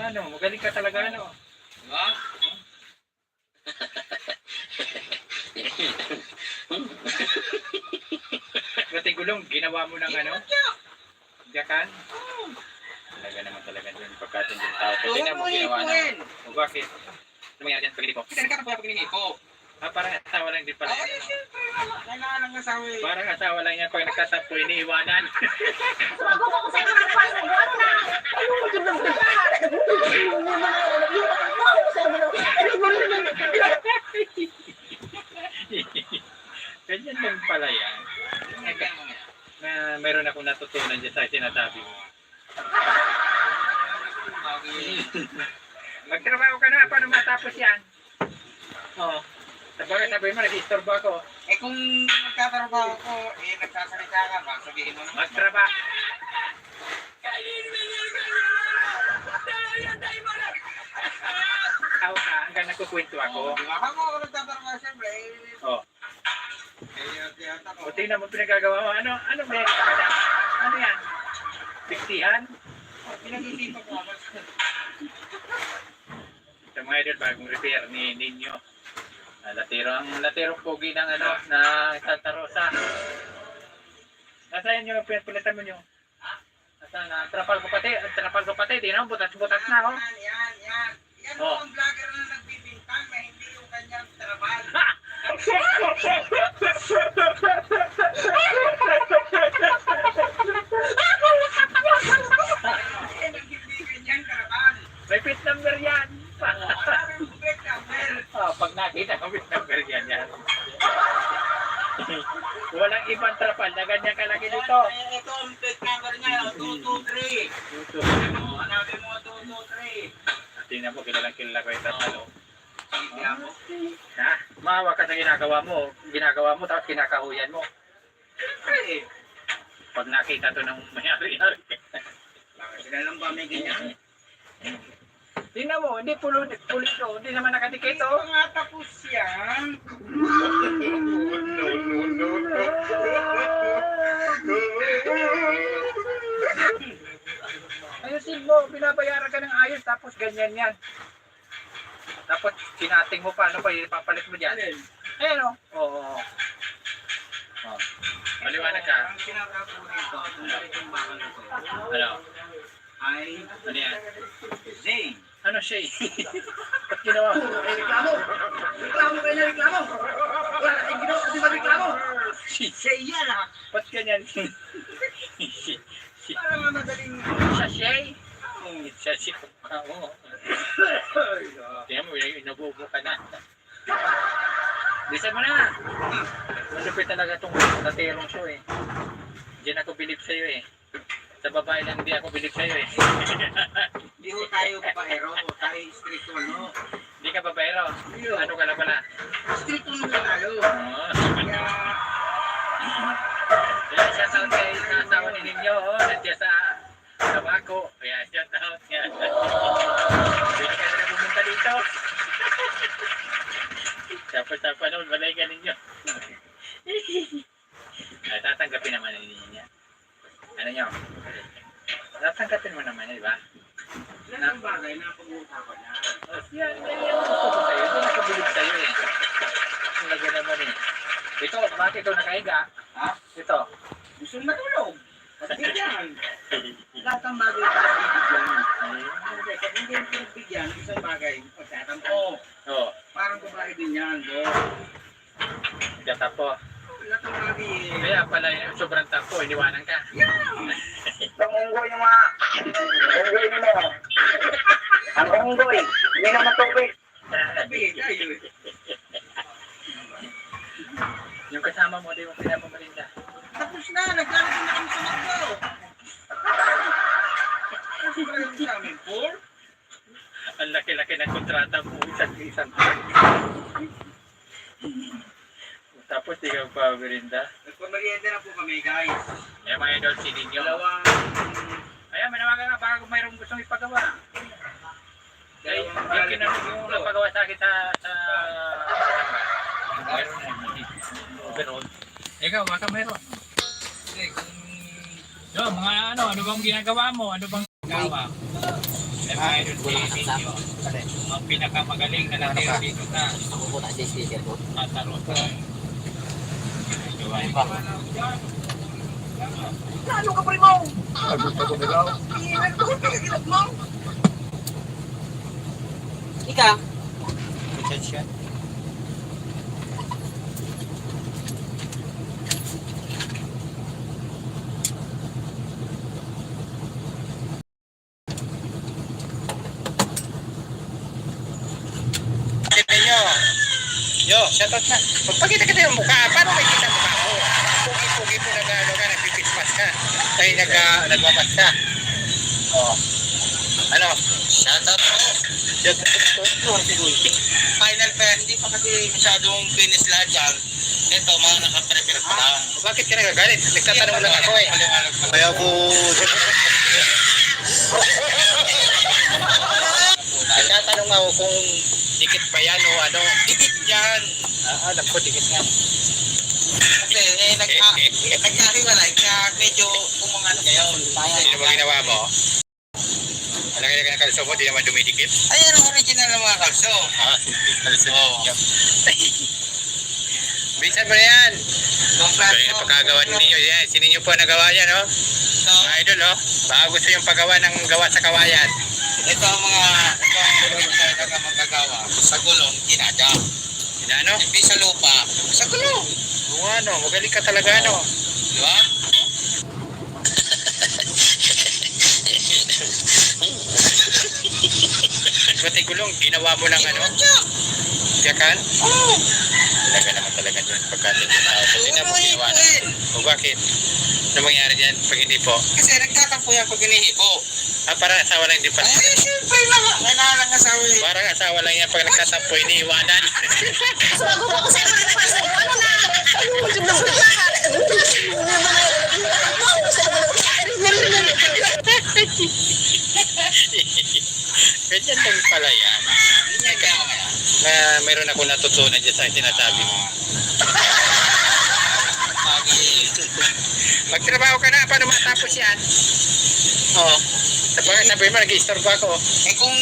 ano, magaling ka talaga, ano. Diba? Gati gulong, ginawa mo ng ano? Jakan? Talaga naman talaga yun, pagkatinding tao. Kasi na mo ginawa na. O bakit? Ano mangyari dyan pag-inipo? Kasi ka na pala pag-inipo. Parang asawa lang din pala. Ay, siyempre, kailangan ng asawa eh. Parang asawa lang yan pag nagkasampo, iniiwanan. Bago ako sa mga nagpasok, ano na? Ano mo ito ng Ganyan lang pala yan. Na meron akong natutunan dyan sa sinasabi mo. Magtrabaho ka na, paano matapos yan? Oo. Sabagay sabi mo, nag-istorbo ako. Eh kung nagtatrabaho ko, eh nagsasalita ka ba? Sabihin mo naman. Magtrabaho. Tao ka, hanggang nagkukwento ako. Di ba? Habang ako nagtatrabaho, siyempre, Oh. tiyata ko. O tingnan mo pinagagawa mo. Ano meron ka na? Ano yan? Biktihan? Pinag-isipan ko ako. Sa mga idol, bagong repair ni Ninyo. Ang latirong pogi ng ano, na Santa Rosa. Nasaan yung pinatan mo nyo? Nasaan? Trapal ko pati. Di na, butas-butas na, oh. Yan. Yan Oh. ang vlogger na nagbibintang na hindi yung kanyang trabaho. Hindi kanyang trabaho. May pit number yan. Sabi mo, break number. Pag nakita ko, pit number yan. Walang ibang trapal na ganyan kalaki dito. Ito ang plate number niya, 223. Hanapin mo 223. Tingnan mo, kilala ko yung tatalo. Tingnan mo. Ha? Maawa ka sa ginagawa mo. Tapos kinakahuyan mo. Siyempre. Pag nakita to ng mayari-ari. Bakit sila lang ba may ganyan? Tingnan mo, hindi pulit to. Hindi naman nakadikit Ito to. nga tapos yan. Ayusin mo, binabayaran ka ng ayos tapos ganyan yan. Tapos sinating mo pa, ano pa ipapalit mo dyan? Ayan o. Oo. Maliwanag ka. Ang sinasabi ko nito, kung itong bakal na to, Ano? ay Ano yan? Zane. Ano siya eh? Ba't ginawa mo? Reklamo kayo na reklamo. Wala kayong ginawa kasi mag-reklamo. Siya yan ah. Ba't ganyan? Para nga madaling... Sachet? Sachet pa mo. Tingnan mo, inabubo ka na. Bisa mo na. Malupit talaga itong natirong show eh. Diyan ako bilib sa'yo eh. Sa babae lang di ako bilib sa'yo eh. Hindi ho tayo babaero, tayo strict ano. Hindi ka babaero. Ano ka lang pala? Strict ano na tayo. Kaya... Kaya shout out kay asawa ni Ninyo. Nandiyan sa Tabako. Kaya shout out nga. Pwede ka na pumunta dito. Sapa-sapa naman, balay ka ninyo. Tatanggapin naman ni Ninyo niya. Ano nyo? Tatanggapin mo naman, di ba? Yan ang bagay na pag-uusapan na. Yan gusto ko sa'yo. Ito nakabilib sa'yo eh. Talaga naman eh. Ito, bakit ito nakahiga? Ha? Ito. Gusto matulog. Pagbigyan. Lahat ng bagay pagbigyan. Hindi, pag hindi yung pagbigyan, isang bagay, pagtatampo. Oo. Parang babae din yan, bo. Gata po. Lahat ng bagay eh. Kaya pala sobrang tapo, iniwanan ka. Ang unggoy yung mga... Unggoy nila. Ang unggoy. Hindi naman tubig. Sabi, kayo eh. Yung kasama mo, di mo pinapamalinda. Tapos na, naglalagay na kami sa magdo. Kasi ba yung sa amin, Paul? Ang laki-laki ng kontrata mo, isang Tapos di ka pa merinda. Nagpamarienda na po kami, guys. Kaya mga idol, si Ninyo. Dalawang... Kaya manawagan nga, baka kung mayroong gustong ipagawa. Kaya yung kinanong yung napagawa sa akin sa overall. Ikaw, baka mayroon. Hindi, kung... Yo, mga ano bang ginagawa mo? Ano bang gawa? mga idol, si Ninyo, ang pinakamagaling na latero dito sa Santa Rosa. Lalo ka pa rin mo! Ika? Ninyo, yo, shoutout na. Magpakita kita yung mukha. Paano may kita mukha ko? Pugi-pugi po nagpipitpas ka. Ay, nagmamas ka. Oh. Ano? Shoutout po. Final pa, hindi pa kasi masyadong finish lahat dyan. Ito, mga nakaprepare pa lang. Bakit ka nagagalit? Nagtatanong lang ako eh. Kaya po, Nagtatanong ako kung dikit ba yan o ano. dikit yan. Alam ko, dikit nga. Kasi nagkahiwalay, kaya medyo umangano ngayon. Sino mo ginawa mo? Alam ka na kalso mo, di naman dumidikit. Ayan ang original ng mga kalso. Kalso. Bisa mo na yan. Nung Ito yung pagkagawa ninyo. Yan, sino nyo po nagawa yan, oh? Mga idol, oh. Baka gusto yung paggawa ng gawa sa kawayan. ito ang mga magagawa. Sa gulong, ginada. Ano? Hindi sa lupa, sa gulong. Oo, ano, magaling ka talaga, ano? Di ba? Pati gulong, ginawa mo ng ano? Jakan? Oo. Talaga naman talaga doon pagkatin yung tao. Kasi na mo ginawa na. O bakit? Ano mangyari dyan pag hindi po? Kasi nagtatampo yan pag hinihipo. Parang asawa lang din pala. Ay, siyempre naman. Kailangan ng asawa eh. Parang asawa lang yan pag nagtatampo, iniiwanan. Ganyan lang pala yan. Ganyan kaya kaya. Na mayroon ako natutunan dyan sa sinasabi mo. Magtrabaho ka na, paano matapos yan? Oo. Sabi mo, nag-istorbo ako. Eh kung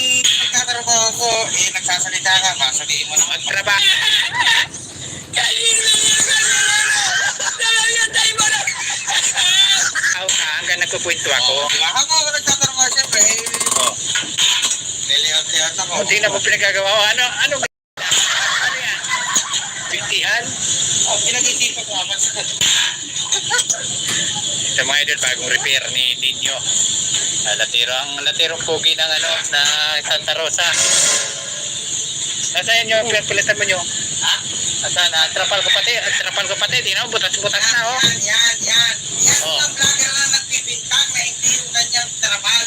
nagtatrabaho ako, eh nagsasalita ka, sabihin mo naman. Magtrabaho. Hanggang nagkukwento ako. Di ba? Ako nagtatrabaho siyempre, Oh. niliyot-liyot ako. Hindi na mo pinagagawa. Ano yan? Pintihan? Oh, pinag-isipan ko naman sa... Ito mga idol, bagong repair ni Ninyo. Ang latirong pogi ng ano, na Santa Rosa. Nasaan yung pinagpilitan mo nyo? Ha? Nasaan? Trapal ko pati. Di na, butas-butas na, oh. Yan. Yan Oh. ang vlogger na nagbibintang na hindi yung kanyang trapal.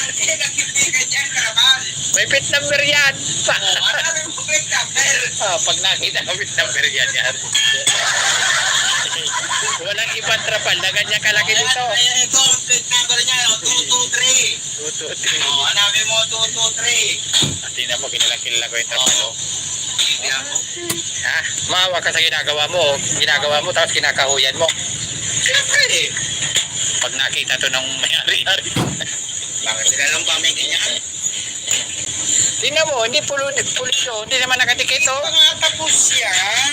Hindi nagbibigay kanyang trapal. May pit number yan. Marami mo may number. Pag nakita ko pit number yan. Walang ibang trapal na ganyan kalaki dito. Ito ang plate number niya, 223. 2, 2, 3. Hanapin mo 223. Tingnan mo, kilala ko yung trapal, oh. Hindi ako. Ha? Maawa ka sa ginagawa mo. Ginagawa mo tapos kinakahuyan mo. Siyempre eh. Pag nakita to ng may-ari-ari. Bakit sila lang ba may ganyan? Tingnan mo, hindi pulido. Hindi naman nakadikit, oh. Mga tapos yan.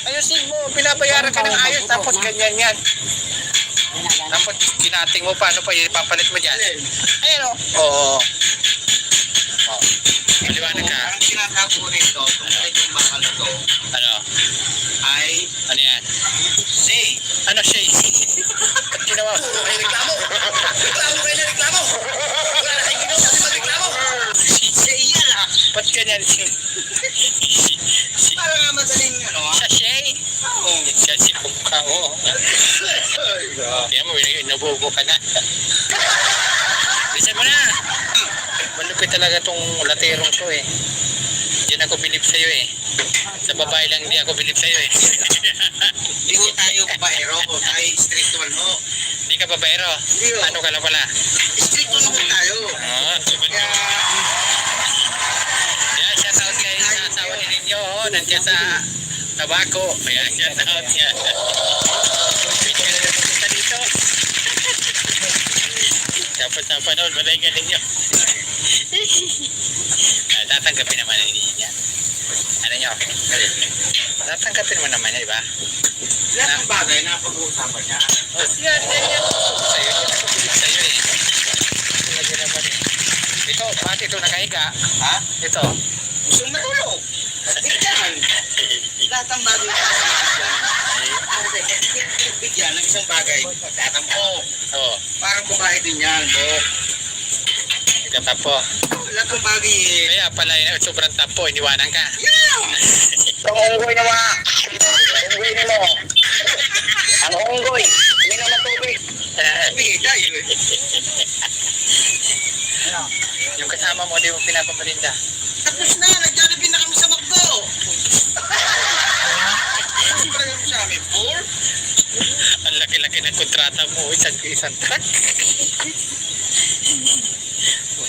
Ayusin mo, pinabayaran ka ng ayos tapos ganyan yan. Tapos kinating mo, paano pa ipapalit mo dyan? Ayun, oh. Oo. Oh. Maliwanag ka. Ang tinatago rito, tungkol yung bakal na to, Ano? ay Ano yan? say. Ano siya? Ba't ginawa mo? Ay, reklamo! Reklamo! Wala na kayo ginawa kasi magreklamo! Say yan ah. Ba't ganyan? Para nga madaling ano ah. Siya siya? Oo. Siya si Pugka, oh. Tingnan mo, inubugo ka na. Bilisan mo na! Malupit talaga tong laterong to eh. Diyan ako bilib sa'yo eh. Sa babae lang hindi ako bilib sa'yo eh. Hindi ko tayo babaero, tayo strict one ho. Hindi ka babaero. Hindi, oh. Ano ka lang pala? Strict one ho tayo. Ah, nandiyan sa tabako. Kaya shout out niya. Punta dito. Tapos na panahon, malay galing niyo. Tatanggapin naman niya. Ano niyo? Tatanggapin mo naman niya, di ba? Lahat ng bagay na pag-uusapan niya. O siya, yan. Sa'yo, yan ako bilis sa'yo eh. Lagi naman eh. Ito, bakit ito nakahiga? Ha? Ito. Gusto matulog. Bigyan. Lahat ng bagay na bigyan ng isang bagay. Tatampo. Oo. Parang babae din yan. Ikatapo. Lahat ng bagay eh. Kaya pala yun, sobrang tapo, iniwanan ka. Ang unggoy na mga. Unggoy na mo. Ang unggoy. Hindi na matubig. Bigay tayo eh. Yung kasama mo, di mo pinapapalinda. Tapos na, nag-jollibee na kami sa McDo. Ano pa rin sa amin, Paul? Ang laki-laki ng kontrata mo, isang truck.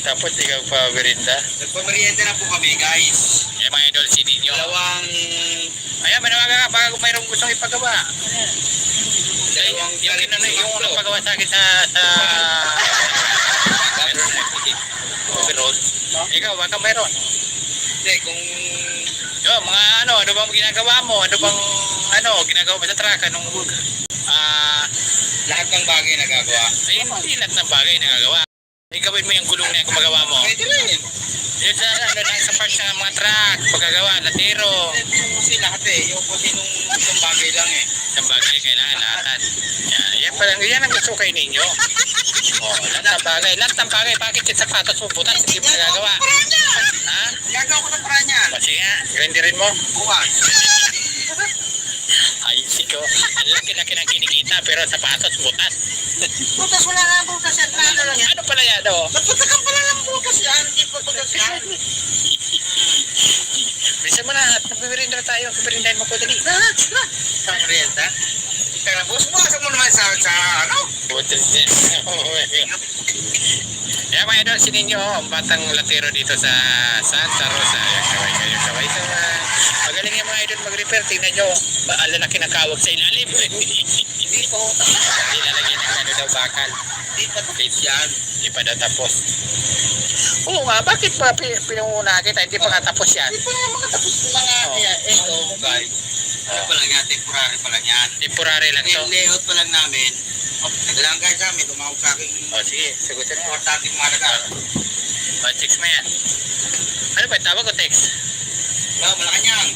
Tapos ikaw pa merinda. Nagpamerienda na po kami, guys. Eh mga idol, si Ninyo. Dalawang... Ayan, manawagan ka, baka kung mayroong gustong ipagawa. Dalawang Yung nagpagawa sa akin sa overall. Ikaw, baka mayroon. Hindi, kung... Yo, mga ano bang ginagawa mo? Ano bang ginagawa mo sa truck? Lahat ng bagay nagagawa. Ay, hindi lahat ng bagay nagagawa. Gawin mo yung gulong na yung gumagawa mo. Pwede rin. Yun sa, lang sa parts ng mga truck, pagkagawa, latero. Kasi lahat eh, yung kasi nung isang bagay lang eh. Isang bagay kailangan lahat. Yan ang gusto kayo ninyo. Lahat ng bagay, bakit yung sapatos mo butas, hindi mo nagagawa? Ha? Gagawa ko ng paraan yan. Kasi nga, grindirin mo. Bukas. Ay, siko. Ang laki-laki ng kinikita, pero sapatos butas. Bukas wala na ang bukas yan. Ano lang yan? Ano pala yan, o? Nagpatakan pala ng bukas yan. Hindi pa bukas yan. Bisa mo na, at nagbibirinda na tayo. Bibirindahin mo ko dali. Saan merienda? Bukas mo naman sa ano? Butas din. Kaya mga idol, si Ninyo, ang batang latero dito sa Santa Rosa. Kaway sa magaling yung mga idol mag-repair. Tingnan nyo, ang lalaki ng kawag sa ilalim. Hindi po. Hindi lalagyan ng daw bakal. Hindi pa tapos yan. Hindi pa daw tapos. Oo nga, bakit pa pinunguna kita? Hindi pa nga tapos yan. Hindi pa nga makatapos yung mga kaya ito, guys. Ano pa lang yan, temporary pa lang yan. Temporary lang to. Yung layout pa lang namin. Naglang guys sa amin, tumawag sa akin. O sige, sagutin mo. Importante mga nag-aaral. O, text mo yan. Ano ba, tawag o text? No, Malacanang.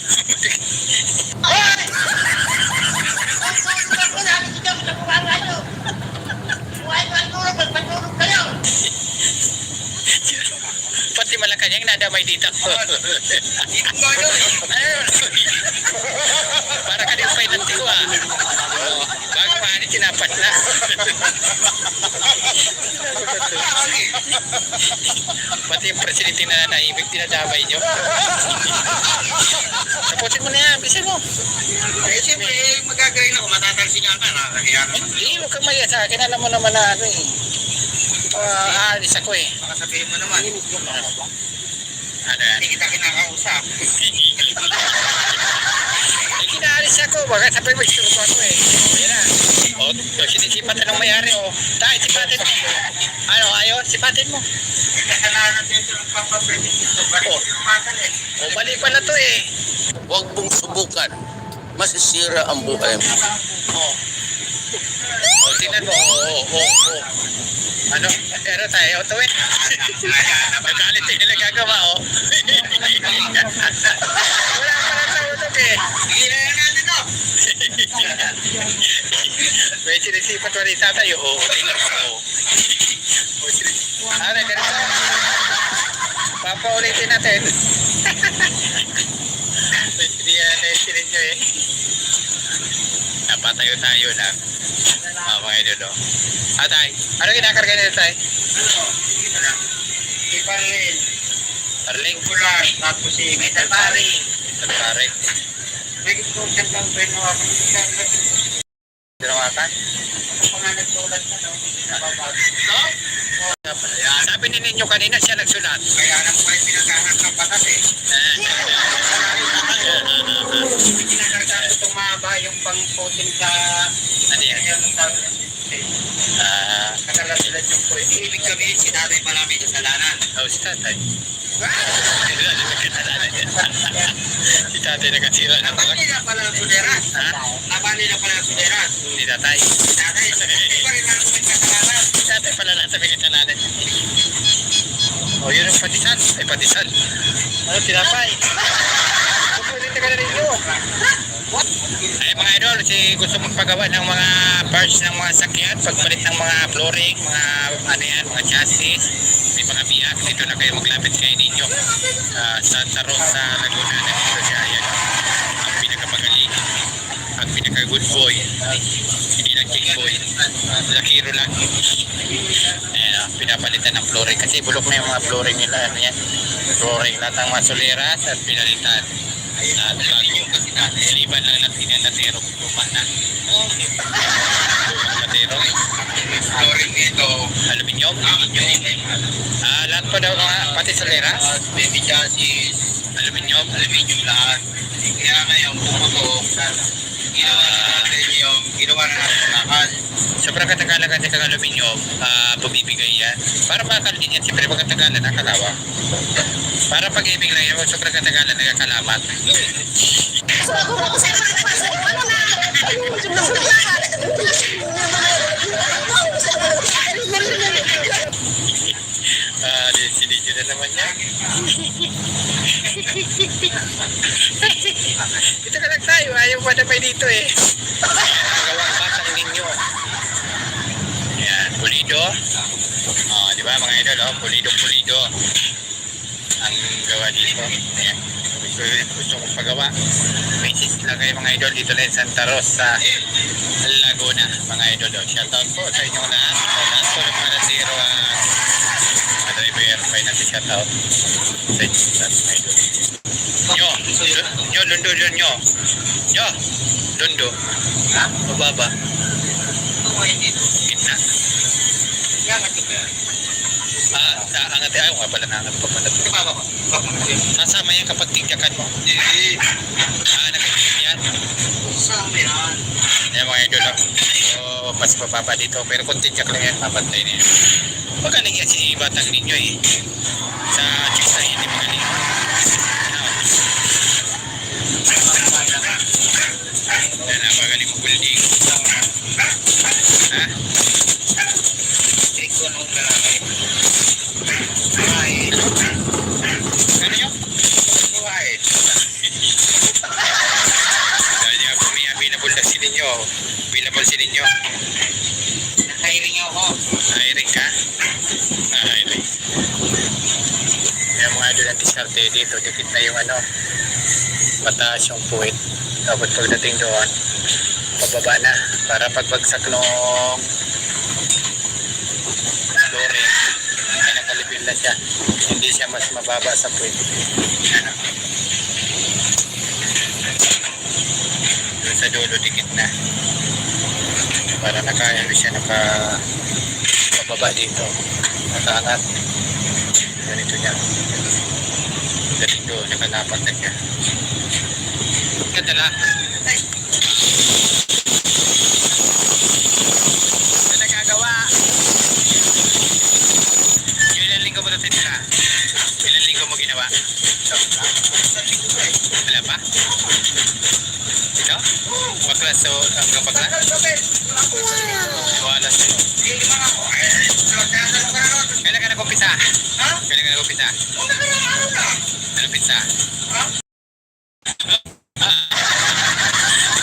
Pati Malacanang nadamay dito. Para ka din pa ng tiwa. Bago maani tinapat na. Pati yung presidente na naibig tinadamay nyo. Tapusin mo na yan, bisa mo. Eh, siyempre, magagaling ako, matatalsingan ka na. Kaya naman. Hindi, huwag kang maya sa akin. Alam mo naman na ano eh. Aalis ako eh. Baka sabihin mo naman. Ano yan? Hindi kita kinakausap. Eh, kinaalis ako. Baka sabihin mo, sure ko ako eh. O, yan na. O, sinisipat na ng mayari o. Tayo, sipatin mo. Ano, ayaw, sipatin mo. Kasalanan dito ng papapwede dito. Bakit yung matal eh? O, mali pala to eh. Huwag mong subukan. Masisira ang buhay mo. O, tingnan mo. O. Ano? Pero tayo, ito eh. Nagalit yung nagagawa, o. Wala pa na sa utok eh. Sige na yan natin to. May sinisipat mo rin sa tayo, o. Tingnan mo, o. Ano, ganito. Papaulitin natin. Hindi yan na yung sininyo eh. Napatayo-tayo lang. Mga idol, o. Tay, ano kinakarga nila, Tay? Iparin. Parling? Pular. Tapos si Metal Pari. Pare. May gusto ko siyang gawin mo ako. Dinawakan? Pangalan tulad na daw. Nababago. Sabi ni Ninyo kanina siya nagsulat. Kaya naman pala pinagkahat ng batas eh. yung pang-coating sa... Ano yan? Yung katalasan yung coating. Ibig sabihin, si tatay pala may kasalanan. Si tatay. Si tatay nakatira ng Naban nila pala ng suderas. Ha? Naban nila pala ng suderas. Si tatay. Si tatay, hindi pa rin natin may kasalanan. Si tatay pala nasa pinagkanalan. Yun ang patisan. Ay, patisan. Ano, tinapay? Pupulit ka na ninyo. Ay, mga idol, si gusto magpagawa ng mga parts ng mga sakyan, pagpalit ng mga flooring, mga ano yan, mga chassis, may mga biyak, dito na kayo maglapit kayo ninyo. Sa Rosa, Laguna, nandito siya, yan. Ang pinakamagaling, ang pinaka-good boy, hindi lang king boy, lakiro lang. Ayan, pinapalitan ng flooring, kasi bulok na yung mga flooring nila, ano yan, flooring, lahat ng mga soleras at pinalitan. At bago, liban lang natin yung natero, luma na. Natero. Flooring dito. Aluminium? Lahat pa daw mga, pati soleras? Baby chassis. Aluminium? Aluminium lahat. Kaya ngayon, pumutok. Ginawa na natin bakal. Sobrang katagalan kasi kang aluminium, bumibigay yan. Para bakal din yan, siyempre pag katagalan, nakalawa. Para pag-ibig lang yan, sobrang katagalan, nagkakalamat. Sinidyo na naman yan. Dito ka lang tayo, ayaw pa na may dito eh. Gawang batang ninyo. Ayan, pulido. Di ba mga idol, pulido. Ang gawa dito. Ayan, gusto kong pagawa. Message lang kayo mga idol, dito lang Santa Rosa, Laguna. Mga idol, shoutout po sa inyong lahat. Lahat po ng mga nasiro ano i-verify natin shoutout sa inyong lahat mga idol. Nyo, lundo dyan nyo. Nyo, lundo. Ha? Mababa. Gitna. Sa angat ayaw nga pala nangat pa pala. Sasama yan kapag tigyakan mo. Nakatigyan yan. Sama yan. Ayan mga idol. So, mas mababa dito. Pero kung tigyak lang yan, mapantay na yan. Magaling yan si batang ninyo eh. Sa chicks na hindi magaling. Yan na, magaling mo building. Ha? Ikaw nung lalaki. Buhay. Ano yun? Buhay. Dahil niya available na si ninyo. Available si ninyo. Nakahiring ako. Hiring ka? Hiring. Kaya mga idol ang diskarte dito. Dikit na yung mataas yung puwit. Tapos pagdating doon, pababa na. Para pagbagsak nung flooring, ay nakalipin na siya. Hindi siya mas mababa sa puwit. Doon sa dulo, dikit na. Para siya pababa dito. Nakaangat. Ganito niya. Galing doon, nakalapat na siya. Kadala. Ano nagagawa? Ilang linggo mo na tinira? Ilang linggo mo ginawa? Wala pa? Ito? Baklas o hanggang baklas? Wala sa'yo. Kailan ka nag-umpisa? Kailan ka nag-umpisa? Ano pizza?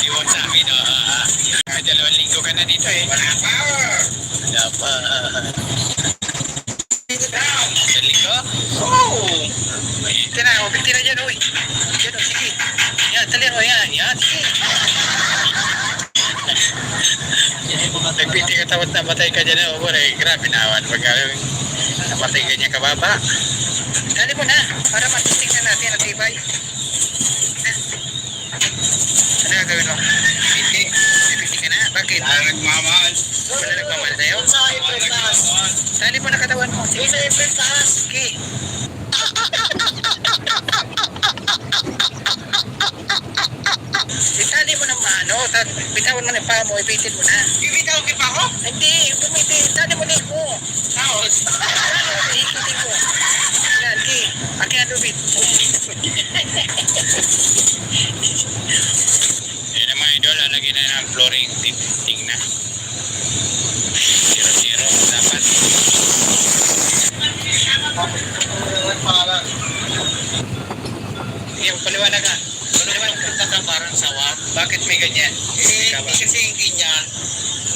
Iwan sa akin, dalawang linggo ka na dito eh. Wala pa. Isang linggo? Oo. Tira dyan, uy. Dyan, sige. Yan, talero, yan. Yan, sige. Nagpiti ka tawad na matay ka dyan, grabe naman. Pag namatay ka niya kababa. Dali mo na, para matitingnan natin at ibay. Ano gagawin mo? Piti ka na? Bakit? Nagmamahal. Wala nagmamahal sa'yo? Sa April taas. Dali mo na katawan mo. Sige. Sa April taas. Sige. Itali mo naman. ano, bitawan mo na yung paa mo, ibitin mo na. Bibitaw ki pa ako? Hindi, bumitin. Tadi mo din mo. Tapos, Ikitin mo. Yan, di. Akin na dubit. Yan naman, idol. Lalagyan na ng flooring. Ting na. 0-0. Dapat. parang, Yung paliwanag ka. Paliwanag ka parang sawa. Bakit may ganyan? hindi kasi yung ganyan.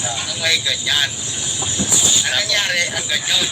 Ang may ganyan. Ang nangyari, ang ganyan.